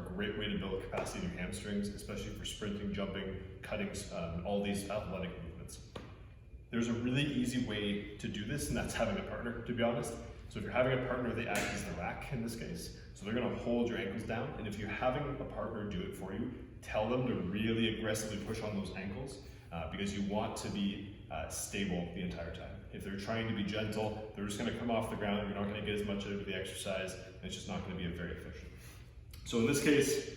a great way to build capacity in your hamstrings, especially for sprinting, jumping, cutting, all these athletic movements. There's a really easy way to do this, and that's having a partner, to be honest. So if you're having a partner, they act as the rack in this case. So they're gonna hold your ankles down, and if you're having a partner do it for you, tell them to really aggressively push on those ankles because you want to be stable the entire time. If they're trying to be gentle, they're just gonna come off the ground, you're not gonna get as much out of the exercise, and it's just not gonna be very efficient. So in this case,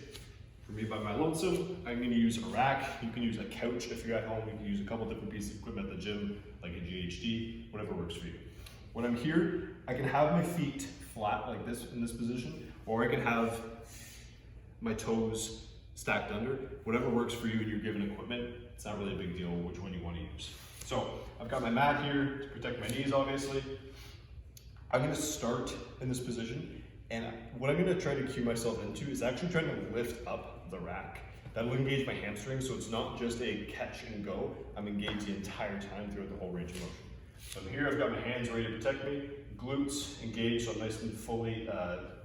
for me by my lonesome, I'm gonna use a rack. You can use a couch if you're at home. You can use a couple different pieces of equipment at the gym, like a GHD, whatever works for you. When I'm here, I can have my feet flat like this in this position, or I can have my toes stacked under. Whatever works for you and you're given equipment, it's not really a big deal which one you want to use. So I've got my mat here to protect my knees, obviously. I'm gonna start in this position, and what I'm gonna try to cue myself into is actually trying to lift up the rack. That'll engage my hamstrings, so it's not just a catch and go. I'm engaged the entire time throughout the whole range of motion. So I'm here, I've got my hands ready to protect me, glutes engaged, so I'm nice and fully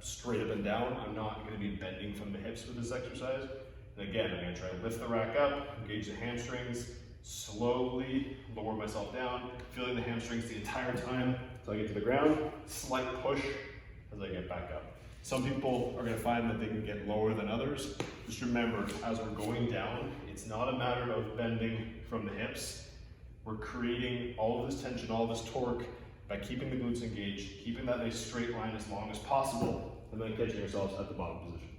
straight up and down. I'm not gonna be bending from the hips with this exercise. And again, I'm gonna try to lift the rack up, engage the hamstrings, slowly lower myself down, feeling the hamstrings the entire time until I get to the ground, slight push as I get back up. Some people are gonna find that they can get lower than others. Just remember, as we're going down, it's not a matter of bending from the hips. We're creating all of this tension, all of this torque by keeping the glutes engaged, keeping that nice straight line as long as possible, and then catching yourselves at the bottom position.